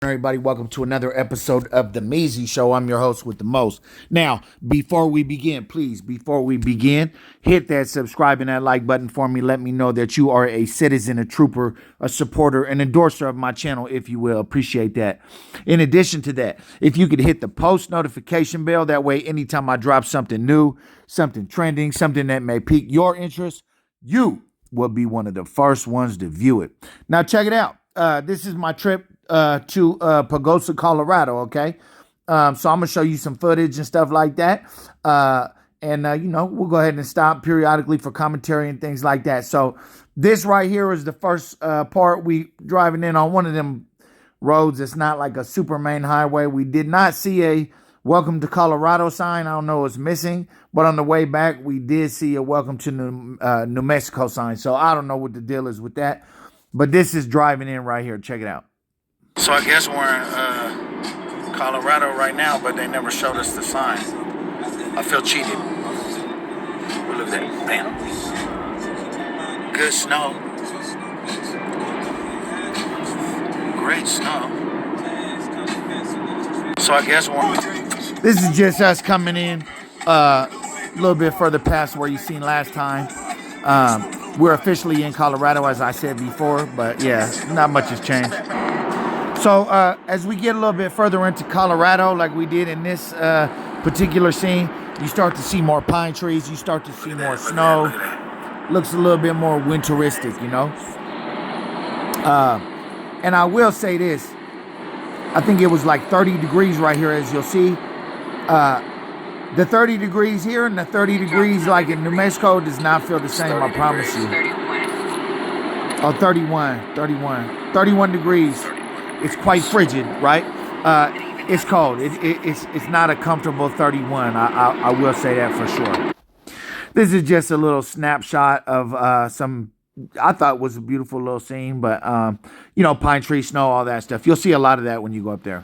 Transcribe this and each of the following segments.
Everybody, welcome to another episode of The Measy Show. I'm your host with the most. Now, before we begin, hit that subscribe and that like button for me. Let me know that you are a citizen, a trooper, a supporter, an endorser of my channel, if you will. Appreciate that. In addition to that, if you could hit the post notification bell, that way anytime I drop something new, something trending, something that may pique your interest, you will be one of the first ones to view it. Now, check it out. This is my trip to Pagosa, Colorado, okay? So I'm going to show you some footage and stuff like that. We'll go ahead and stop periodically for commentary and things like that. So this right here is the first part. We driving in on one of them roads. It's not like a super main highway. We did not see a welcome to Colorado sign. I don't know what's missing. But on the way back, we did see a welcome to New Mexico sign. So I don't know what the deal is with that. But this is driving in right here. Check it out. So I guess we're in Colorado right now, but they never showed us the sign. I feel cheated. Well, look at that. Bam. Good snow. Great snow. So I guess this is just us coming in a little bit further past where you seen last time. We're officially in Colorado, as I said before, but yeah, not much has changed. So as we get a little bit further into Colorado, like we did in this particular scene, you start to see more pine trees. You start to see more snow. Looks a little bit more winteristic, you know. And I will say this. I think it was like 30 degrees right here, as you'll see. The 30 degrees here and the 30 degrees like in New Mexico does not feel the same, I promise you. Oh, 31 degrees. It's quite frigid, right? It's cold. It's not a comfortable 31. I will say that for sure. This is just a little snapshot of some, I thought was a beautiful little scene, but, pine tree, snow, all that stuff. You'll see a lot of that when you go up there.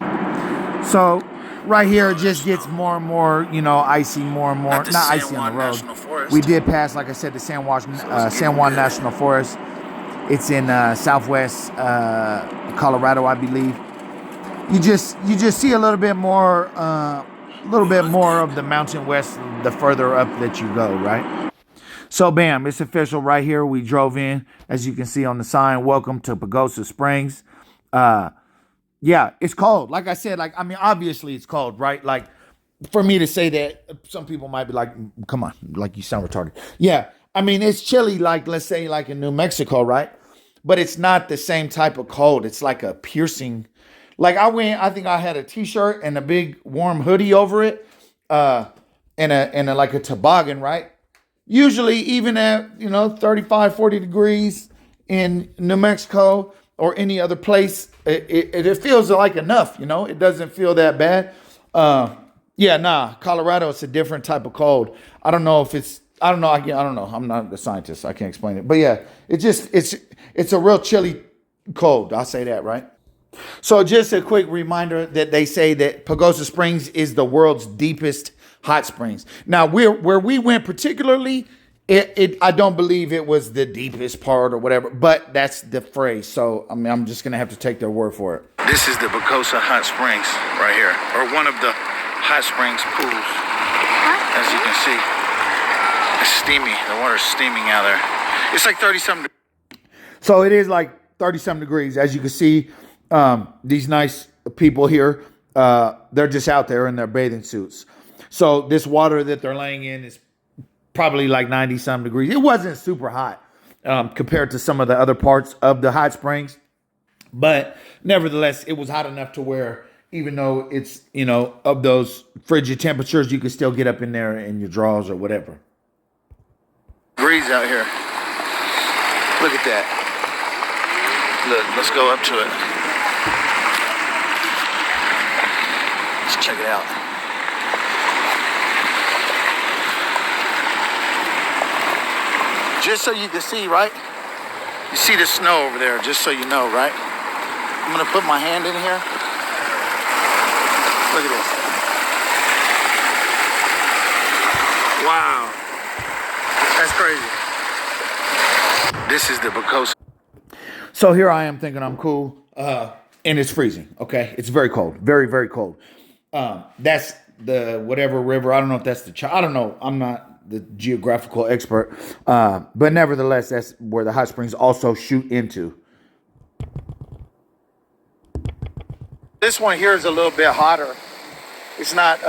So right here, it just gets more and more, icy, more and more. Not icy on the road. We did pass, like I said, the San Juan National Forest. It's in southwest Colorado, I believe. You just see a little bit more of the Mountain West the further up that you go, right? So, bam, it's official right here. We drove in, as you can see on the sign. Welcome to Pagosa Springs. Yeah, it's cold. Like I said, obviously it's cold, right? Like, for me to say that, some people might be like, come on, like you sound retarded. Yeah, it's chilly, like, let's say, like in New Mexico, right? But it's not the same type of cold. It's like a piercing. Like I think I had a t-shirt and a big warm hoodie over it, and a like a toboggan, right? Usually even at, 35, 40 degrees in New Mexico or any other place, it feels like enough, it doesn't feel that bad. Colorado, it's a different type of cold. I don't know. I'm not a scientist. I can't explain it. But yeah, it's a real chilly cold. I'll say that, right? So just a quick reminder that they say that Pagosa Springs is the world's deepest hot springs. Now, where we went particularly, I don't believe it was the deepest part or whatever, but that's the phrase. So, I'm just going to have to take their word for it. This is the Pagosa Hot Springs right here, or one of the hot springs pools, as you can see. It's steamy. The water's steaming out there. It's like 30-something. So it is like 30-something degrees. As you can see, these nice people here, they're just out there in their bathing suits. So this water that they're laying in is probably like 90-something degrees. It wasn't super hot compared to some of the other parts of the hot springs. But nevertheless, it was hot enough to where even though it's, of those frigid temperatures, you can still get up in there in your drawers or whatever. Breeze out here. Look at that. Look, let's go up to it. Let's check it out. Just so you can see, right? You see the snow over there, just so you know, right? I'm gonna put my hand in here. Look at this. Wow. That's crazy. This is the Pagosa. So here I am thinking I'm cool. and it's freezing. Okay, it's very cold, very very cold. That's the whatever river. I don't know if that's I don't know. I'm not the geographical expert, but nevertheless, that's where the hot springs also shoot into. This one here is a little bit hotter. It's not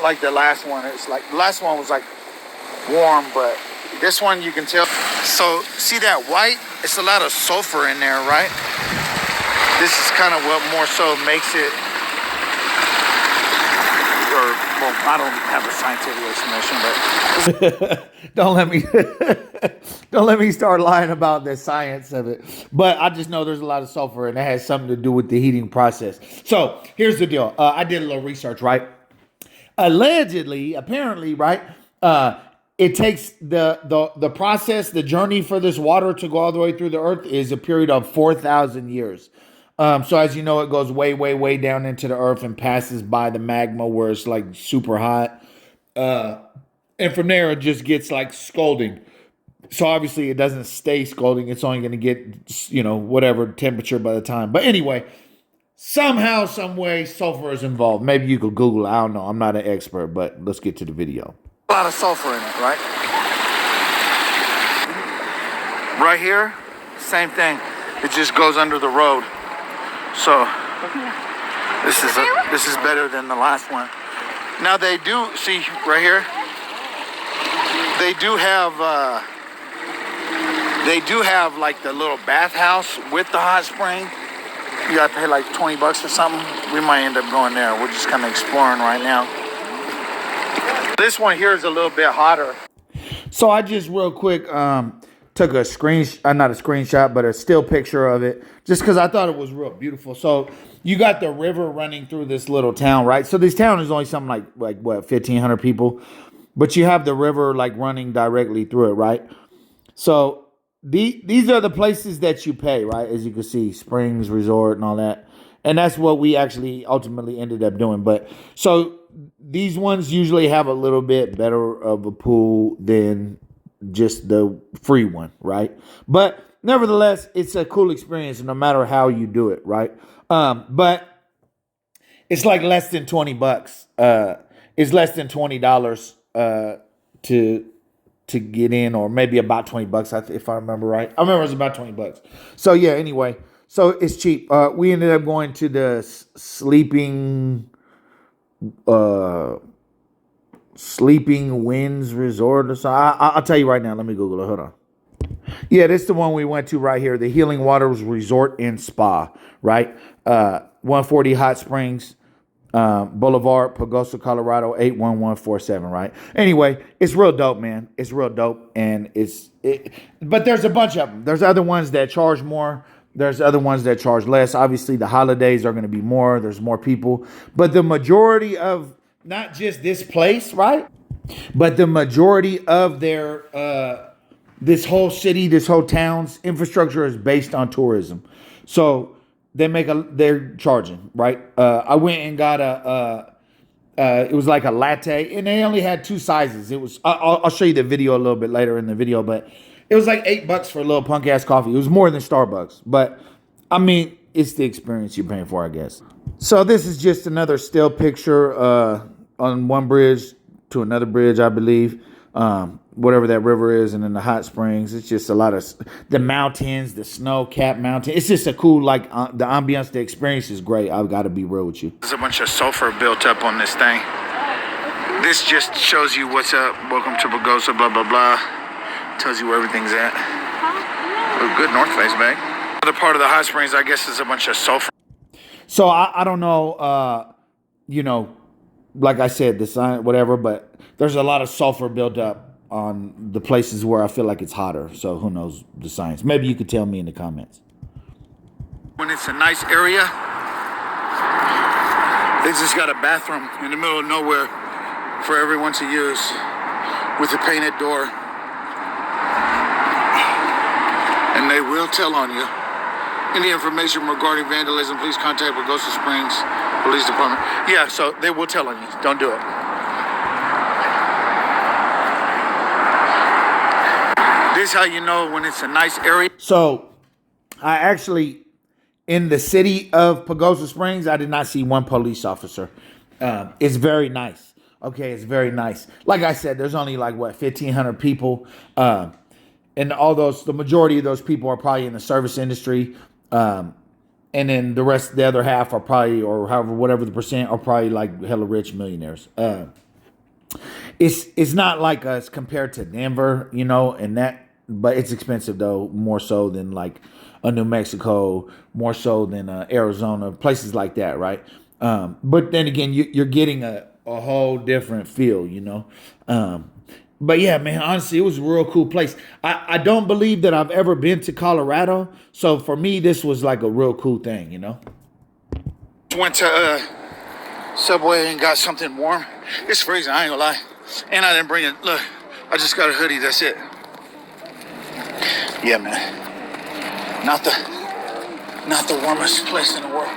like the last one. It's like the last one was like warm, but this one you can tell. So see that white? It's a lot of sulfur in there, right? This is kind of what more so makes it, or well, I don't have a scientific explanation, but don't let me start lying about the science of it. But I just know there's a lot of sulfur, and that has something to do with the heating process. So here's the deal. I did a little research, right? Allegedly, apparently, right? It takes the process, the journey for this water to go all the way through the earth is a period of 4,000 years. So as you know, it goes way, way, way down into the earth and passes by the magma where it's like super hot. And from there, it just gets like scalding. So obviously it doesn't stay scalding. It's only going to get, whatever temperature by the time. But anyway, somehow, some way, sulfur is involved. Maybe you could Google it. I don't know. I'm not an expert, but let's get to the video. A lot of sulfur in it, right? Right here, same thing. It just goes under the road. So this is better than the last one. Now they do see right here. They do have like the little bathhouse with the hot spring. You gotta pay like $20 or something. We might end up going there. We're just kind of exploring right now. This one here is a little bit hotter. So I just real quick took a not a screenshot, but a still picture of it, just because I thought it was real beautiful. So you got the river running through this little town, right? So this town is only something like what, 1,500 people, but you have the river like running directly through it, right? So these are the places that you pay, right? As you can see, Springs Resort and all that. And that's what we actually ultimately ended up doing. But so these ones usually have a little bit better of a pool than just the free one, right? But nevertheless, it's a cool experience no matter how you do it, right? But it's like less than $20. It's less than $20 to get in, or maybe about $20 if I remember right. I remember it was about $20. So yeah, anyway, so it's cheap. We ended up going to the Sleeping Winds Resort or something. I'll tell you right now. Let me Google it. Hold on. Yeah, this is the one we went to right here. The Healing Waters Resort and Spa, right? 140 Hot Springs Boulevard, Pagosa, Colorado, 81147, right? Anyway, it's real dope, man. It's real dope. And but there's a bunch of them. There's other ones that charge more. There's other ones that charge less. Obviously, the holidays are going to be more. There's more people. But the majority of not just this place, right? But the majority of their this whole city, this whole town's infrastructure is based on tourism. So they're charging, right? I went and got it was like a latte, and they only had two sizes. It was I'll show you the video a little bit later in the video, but it was like $8 for a little punk ass coffee. It was more than Starbucks, but I mean, it's the experience you're paying for, I guess. So this is just another still picture on one bridge to another bridge, I believe. Whatever that river is, and then the hot springs. It's just a lot of the mountains, the snow-capped mountain. It's just a cool, like, the ambiance, the experience is great. I've got to be real with you. There's a bunch of sulfur built up on this thing. This just shows you what's up. Welcome to Pagosa, blah, blah, blah. Tells you where everything's at. Oh, good North Face bag. Another part of the hot springs, I guess, is a bunch of sulfur. So I don't know, like I said, the sign, whatever, but there's a lot of sulfur built up on the places where I feel like it's hotter. So who knows the science? Maybe you could tell me in the comments. When it's a nice area, they just got a bathroom in the middle of nowhere for everyone to use with a painted door. And they will tell on you. Any information regarding vandalism, please contact Pagosa Springs Police Department. Yeah, so they will tell on you. Don't do it. This is how you know when it's a nice area. So I actually in the city of Pagosa Springs, I did not see one police officer. It's very nice. Okay, it's very nice. Like I said, there's only like what 1,500 people, and all those, the majority of those people are probably in the service industry, and then the other half are probably, or however, whatever the percent, are probably like hella rich millionaires. It's not like us compared to Denver, you know, and that, but it's expensive though, more so than like a New Mexico, more so than Arizona, places like that, right? But then again, you're getting a whole different feel, you know. But yeah, man, honestly, it was a real cool place. I don't believe that I've ever been to Colorado, so for me, this was like a real cool thing, you know. Went to Subway and got something warm. It's freezing, I ain't gonna lie. And I didn't bring it. Look, I just got a hoodie, that's it. Yeah, man. Not the warmest place in the world.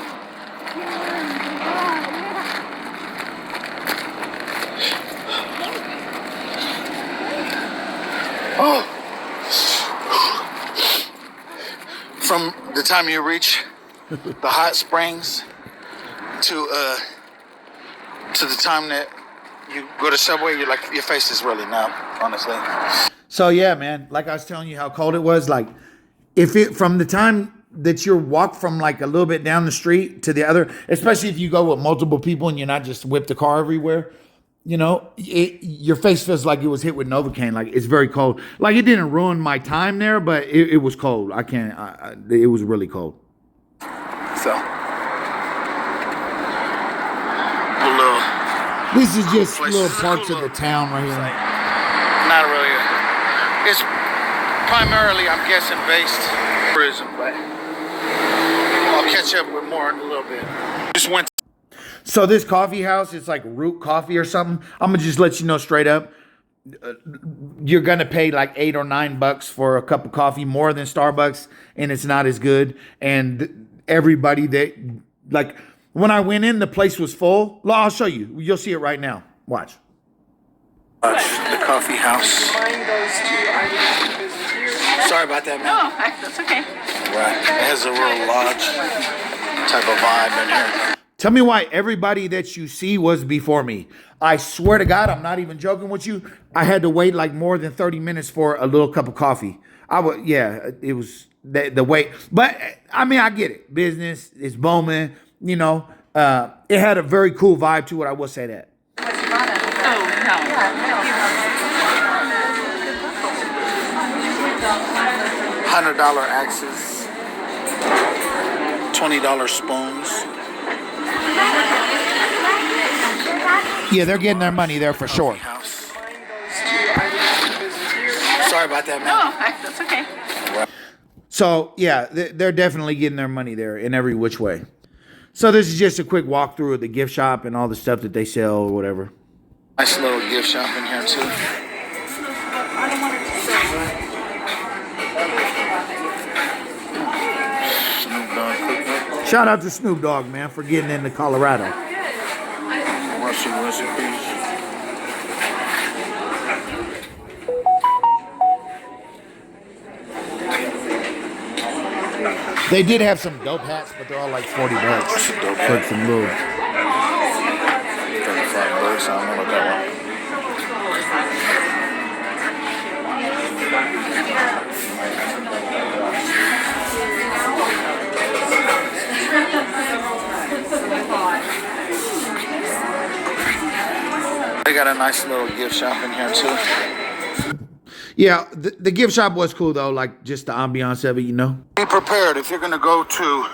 Oh. From the time you reach the hot springs to the time that you go to Subway, you're like, your face is really numb, honestly. So yeah, man, like I was telling you how cold it was, like from the time that you walk from like a little bit down the street to the other, especially if you go with multiple people and you're not just whip the car everywhere, you know, your face feels like it was hit with Novocaine. Like it's very cold. Like it didn't ruin my time there, but it was cold. It was really cold. So. This is just little parts of the town right here. Not really. It's primarily, I'm guessing, based tourism, but I'll catch up with more in a little bit. Just went. So this coffee house, it's like Root Coffee or something. I'm gonna just let you know straight up. You're gonna pay like $8 or $9 for a cup of coffee, more than Starbucks, and it's not as good. And everybody that like. When I went in, the place was full. I'll show you. You'll see it right now. Watch. The coffee house. Sorry about that, man. No, that's okay. Right. It has a real lodge type of vibe in here. Tell me why everybody that you see was before me. I swear to God, I'm not even joking with you. I had to wait like more than 30 minutes for a little cup of coffee. It was the wait. But, I mean, I get it. Business, it's Bowman. You know, it had a very cool vibe to it. I will say that. Oh, no. $100 axes, $20 spoons. Yeah, they're getting their money there for sure. Sorry about that, man. No, that's okay. So, yeah, they're definitely getting their money there in every which way. So this is just a quick walkthrough of the gift shop and all the stuff that they sell or whatever. Nice little gift shop in here too. Shout out to Snoop Dogg, man, for getting into Colorado. Russian recipes. They did have some dope hats, but they're all like $40 for some little. $35. I don't know what that was. They got a nice little gift shop in here too. Yeah, the gift shop was cool though, like just the ambiance of it, you know. Be prepared if you're gonna go to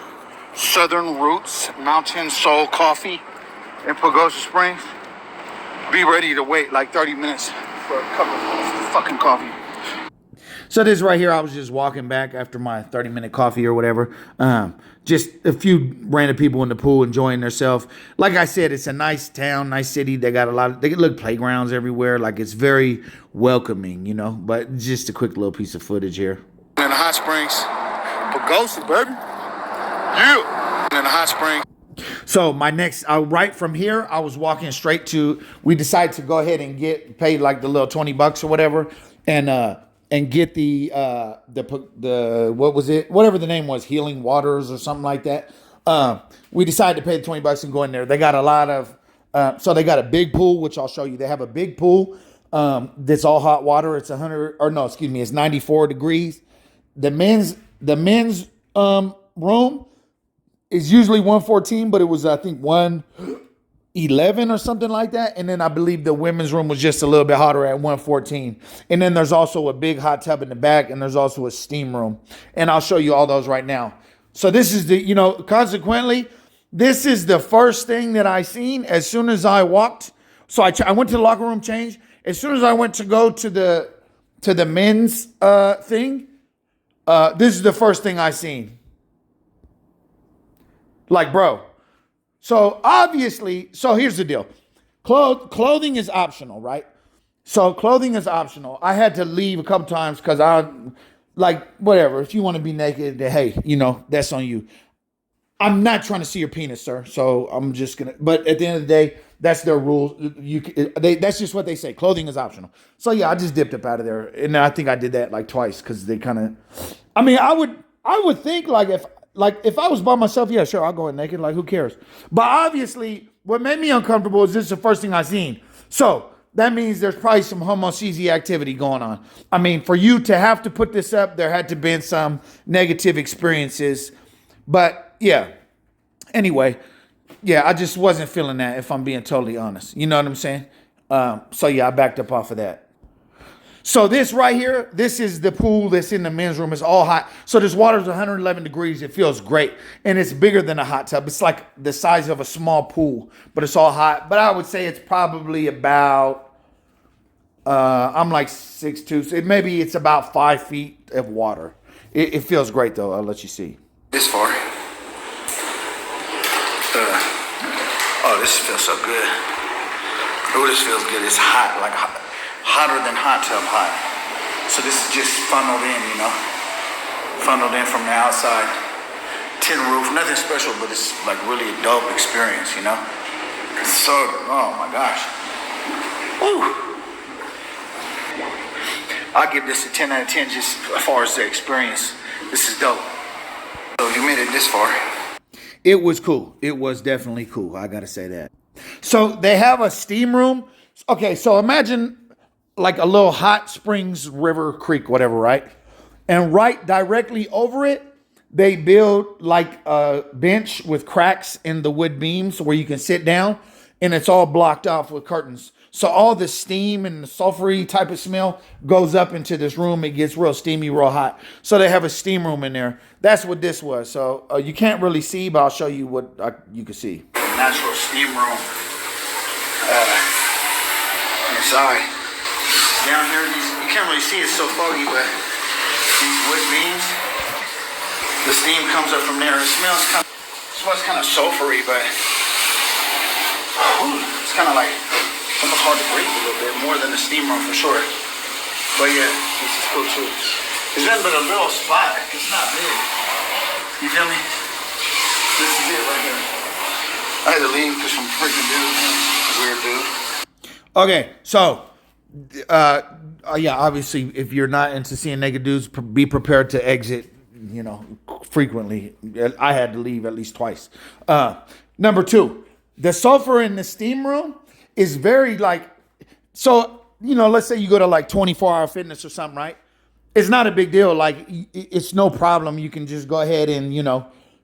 Southern Roots Mountain Soul Coffee in Pagosa Springs. Be ready to wait like 30 minutes for a cup of fucking coffee. So this right here, I was just walking back after my 30-minute coffee or whatever. Just a few random people in the pool enjoying themselves. Like I said, it's a nice town, nice city. They got they look playgrounds everywhere. Like it's very welcoming, you know. But just a quick little piece of footage here. In the hot springs, Pagosa, baby. Yeah. In the hot springs. So my next, right from here, I was walking straight to. We decided to go ahead and pay like the little $20 or whatever, and and get the what was it? Whatever the name was, Healing Waters or something like that. We decided to pay the $20 and go in there. They got a lot of so they got a big pool, which I'll show you. They have a big pool that's all hot water. It's it's 94 degrees. The men's room is usually 114, but it was I think 111 or something like that. And then I believe the women's room was just a little bit hotter at 114. And then there's also a big hot tub in the back, and there's also a steam room. And I'll show you all those right now. So this is consequently, this is the first thing that I seen as soon as I walked. So I went to the locker room change. As soon as I went to go to the men's thing, this is the first thing I seen. Like, bro. So obviously, here's the deal. Clothing is optional, right? So clothing is optional. I had to leave a couple times because whatever. If you want to be naked, hey, that's on you. I'm not trying to see your penis, sir. So I'm just gonna. But at the end of the day, that's their rules. That's just what they say. Clothing is optional. So yeah, I just dipped up out of there, and I think I did that like twice because they kind of. I mean, I would think if I was by myself, yeah, sure, I'll go in naked. Like, who cares? But obviously, what made me uncomfortable is this is the first thing I seen. So that means there's probably some homo-cheesy activity going on. I mean, for you to have to put this up, there had to been some negative experiences. But yeah, anyway, yeah, I just wasn't feeling that, if I'm being totally honest. You know what I'm saying? So yeah, I backed up off of that. So this right here, this is the pool that's in the men's room. It's all hot. So this water's 111 degrees. It feels great. And it's bigger than a hot tub. It's like the size of a small pool, but it's all hot. But I would say it's probably about, I'm like 6'2". So maybe it's about 5 feet of water. It feels great though. I'll let you see. This far. Oh, this feels so good. Oh, this feels good. It's hot, like hotter than hot tub hot. So this is just funneled in, funneled in from the outside. Tin roof, nothing special, but it's like really a dope experience, So, oh my gosh. Woo. I'll give this a 10 out of 10 just as far as the experience. This is dope. So you made it this far. It was cool. It was definitely cool. I got to say that. So they have a steam room. Okay, so imagine like a little hot springs, river, creek, whatever, right? And right directly over it, they build like a bench with cracks in the wood beams where you can sit down, and it's all blocked off with curtains. So all the steam and the sulfury type of smell goes up into this room. It gets real steamy, real hot. So they have a steam room in there. That's what this was. So you can't really see, but I'll show you what you can see. Natural steam room inside. Down here, you can't really see, it's so foggy, but these wood beams, the steam comes up from there. It smells kind of sulfury, but it's kind of like almost hard to breathe a little bit, more than the steam room for sure. But yeah, this is cool too. It's nothing but a little spot. It's not big. You feel me? This is it right here. I had to leave because some freaking weird dude. Okay, so yeah, obviously, if you're not into seeing naked dudes, be prepared to exit, frequently. I had to leave at least twice. Number two, the sulfur in the steam room is very let's say you go to like 24-hour fitness or something, right? It's not a big deal. Like, it's no problem. You can just go ahead and,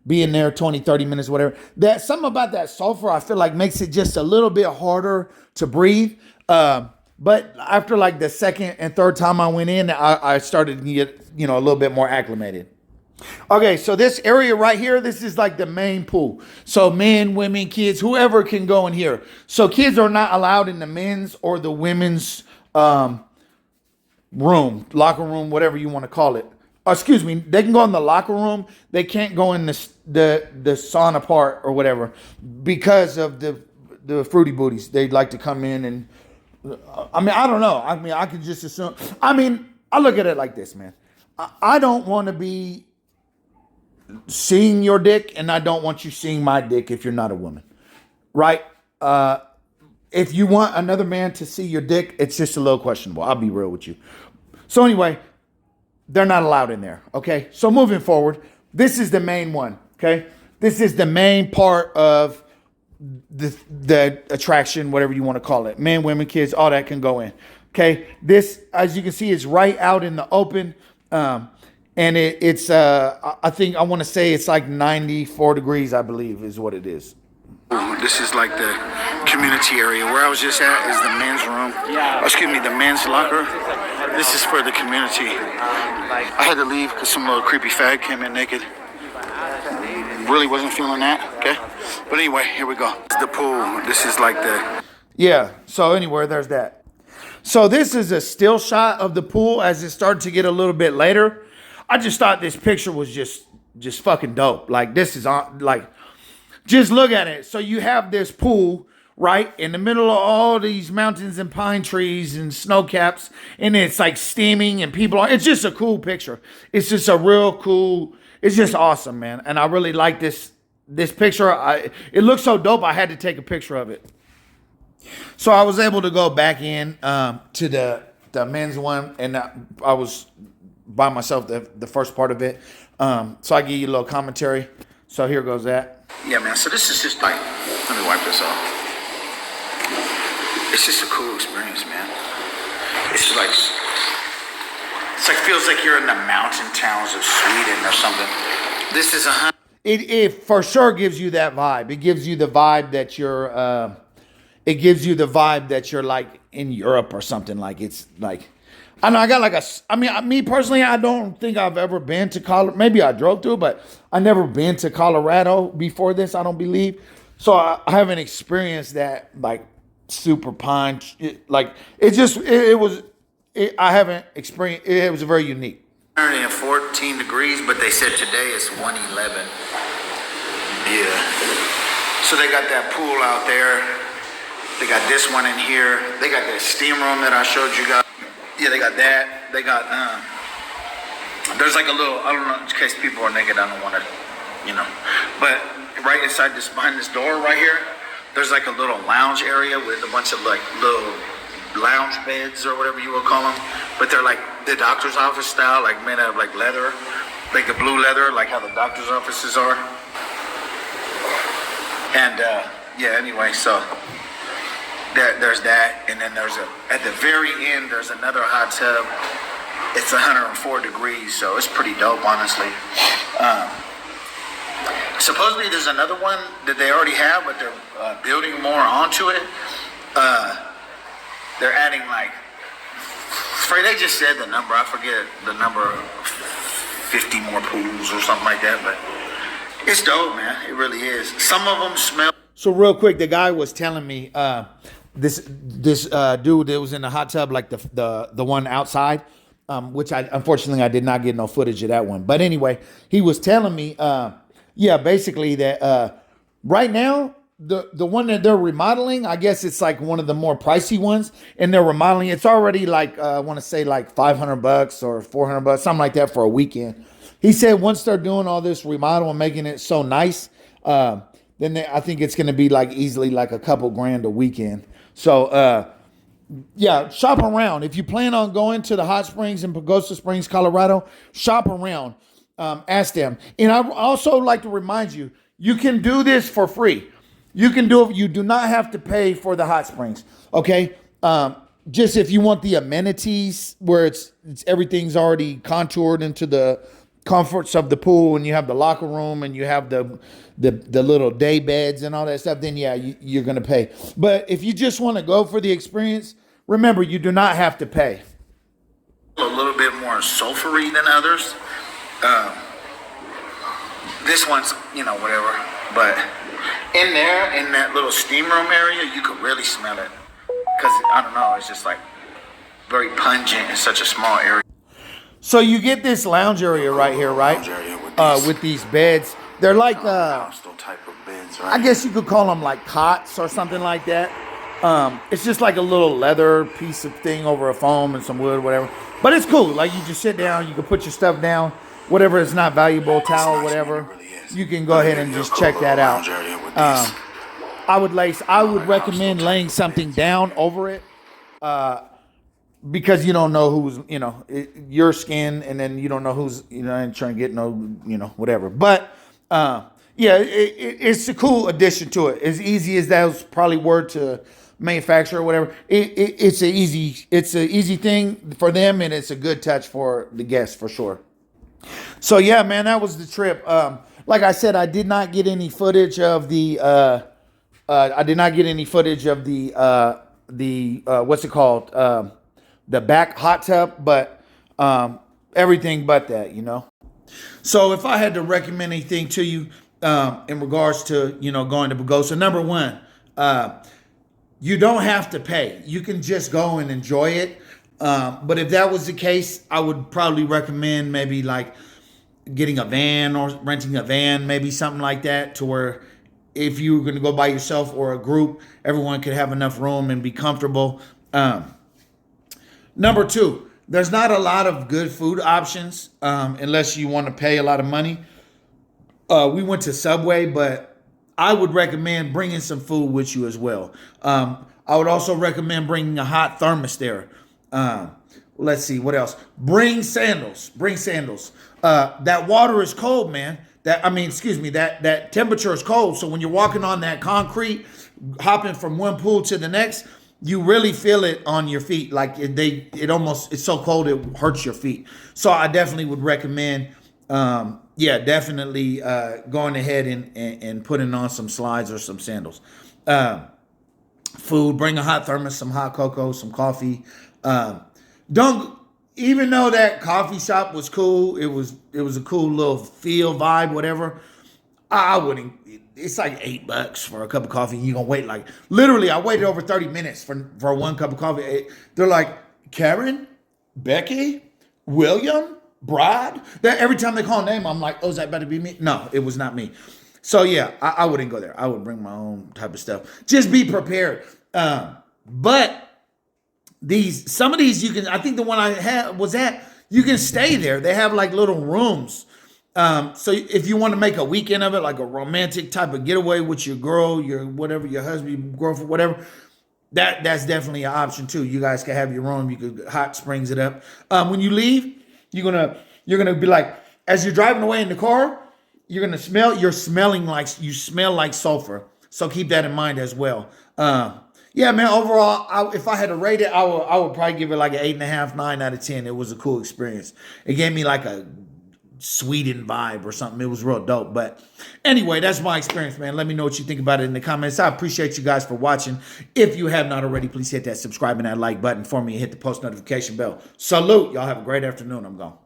be in there 20, 30 minutes, whatever. That something about that sulfur, I feel like makes it just a little bit harder to breathe. But after like the second and third time I went in, I started to get, a little bit more acclimated. Okay, so this area right here, this is like the main pool. So men, women, kids, whoever can go in here. So kids are not allowed in the men's or the women's room, locker room, whatever you want to call it. Excuse me, they can go in the locker room. They can't go in the sauna part or whatever because of the fruity booties. They'd like to come in and, I don't know. I could just assume. I look at it like this, man. I don't want to be seeing your dick, and I don't want you seeing my dick if you're not a woman, right? If you want another man to see your dick, it's just a little questionable. I'll be real with you. So anyway, they're not allowed in there. Okay, so moving forward, this is the main one. Okay, this is the main part of the attraction, whatever you want to call it. Men, women, kids, all that can go in. Okay, this, as you can see, is right out in the open, and it's I think I want to say it's like 94 degrees, I believe, is what it is. This is like the community area. Where I was just at is the men's room. Excuse me, the men's locker. This is for the community. I had to leave because some little creepy fag came in naked. Really wasn't feeling that, okay? But anyway, here we go. The pool. This is like the... Yeah, so anyway, there's that. So this is a still shot of the pool as it started to get a little bit later. I just thought this picture was just fucking dope. Like, this is like, just look at it. So you have this pool right in the middle of all these mountains and pine trees and snow caps, and it's like steaming and people are, it's just a cool picture. It's just a real cool, it's just awesome, man. And I really like this picture. It looks so dope, I had to take a picture of it. So I was able to go back in to the men's one, and I was by myself the first part of it. So I give you a little commentary. So here goes that. Yeah, man, so this is just like, let me wipe this off. It's just a cool experience, man. It's like feels like you're in the mountain towns of Sweden or something. This is It for sure gives you that vibe. It gives you the vibe that you're like in Europe or something. Like, it's like, I know I got like me personally, I don't think I've ever been to Colorado. Maybe I drove through, but I never been to Colorado before this, I don't believe. So I haven't experienced that, like, super pine. I haven't experienced, it was very unique. 114 degrees, but they said today it's 111. Yeah. So they got that pool out there. They got this one in here. They got that steam room that I showed you guys. Yeah, they got that. They got, there's like a little, I don't know, in case people are naked, I don't want to, but right inside this, behind this door right here, there's like a little lounge area with a bunch of like little lounge beds or whatever you would call them, but they're like the doctor's office style, like made out of like leather, like the blue leather, like how the doctor's offices are. And yeah, anyway, so there's that, and then at the very end, there's another hot tub. It's 104 degrees, so it's pretty dope, honestly. Supposedly there's another one that they already have, but they're building more onto it. They're adding like, they just said the number, I forget the number, 50 more pools or something like that, but it's dope, man. It really is. Some of them smell. So real quick, the guy was telling me, this dude that was in the hot tub, like the one outside, which unfortunately I did not get no footage of that one. But anyway, he was telling me, basically that right now the one that they're remodeling, I guess it's like one of the more pricey ones, and they're remodeling. It's already like I want to say like $500 or $400, something like that for a weekend. He said once they're doing all this remodel and making it so nice, then I think it's going to be like easily like a couple grand a weekend. So, yeah, shop around. If you plan on going to the hot springs in Pagosa Springs, Colorado, shop around. Ask them. And I also like to remind you, you can do this for free. You can do it. You do not have to pay for the hot springs. Okay. Just if you want the amenities where it's everything's already contoured into the comforts of the pool, and you have the locker room and you have the little day beds and all that stuff, then yeah, you're going to pay. But if you just want to go for the experience, remember, you do not have to pay. A little bit more sulfury than others. This one's, whatever. But in there, in that little steam room area, you could really smell it. Because, I don't know, it's just like very pungent in such a small area. So you get this lounge area right here, right? With these beds. They're like, type of beds, right? I guess you could call them like cots or something like that. It's just like a little leather piece of thing over a foam and some wood, whatever. But it's cool. Like, you just sit down, you can put your stuff down, whatever is not valuable, towel, whatever. You can go ahead and just check that out. I would recommend laying something down over it. because you don't know who's, your skin, and then you don't know who's, ain't trying to get no, whatever. But yeah, it's a cool addition to it. As easy as that was probably word to manufacture or whatever. It's an easy thing for them, and it's a good touch for the guests for sure. So yeah, man, that was the trip. Like I said, I did not get any footage of the. I did not get any footage of the what's it called, the back hot tub, but everything but that, So if I had to recommend anything to you in regards to going to Pagosa, number one, you don't have to pay. You can just go and enjoy it. But if that was the case, I would probably recommend maybe like getting a van or renting a van, maybe something like that, to where if you were going to go by yourself or a group, everyone could have enough room and be comfortable. Number two, there's not a lot of good food options unless you want to pay a lot of money. We went to Subway, but I would recommend bringing some food with you as well. I would also recommend bringing a hot thermos there. Let's see, what else? Bring sandals. That water is cold, man. That temperature is cold. So when you're walking on that concrete, hopping from one pool to the next, you really feel it on your feet. Like it's so cold it hurts your feet. So I definitely would recommend, definitely going ahead and putting on some slides or some sandals. Food, bring a hot thermos, some hot cocoa, some coffee. Even though that coffee shop was cool, it was a cool little feel vibe, whatever. I wouldn't. It's like $8 for a cup of coffee. You gonna wait literally? I waited over 30 minutes for one cup of coffee. They're like, Karen, Becky, William, Brad. Every time they call a name, I'm like, oh, is that better be me? No, it was not me. So yeah, I wouldn't go there. I would bring my own type of stuff. Just be prepared. But some of these you can. I think the one I was at, you can stay there. They have like little rooms. So if you want to make a weekend of it, like a romantic type of getaway with your girl, your whatever, your husband, your girlfriend, whatever, that's definitely an option too. You guys can have your room. You could hot springs it up. When you leave, you're gonna be like, as you're driving away in the car, you smell like sulfur. So keep that in mind as well. Yeah, man. Overall, if I had to rate it, I would probably give it like an 8.5, 9 out of 10. It was a cool experience. It gave me like a Sweden vibe or something. It was real dope. But anyway, that's my experience, man. Let me know what you think about it in the comments. I appreciate you guys for watching. If you have not already, please hit that subscribe and that like button for me and hit the post notification bell. Salute. Y'all have a great afternoon. I'm gone.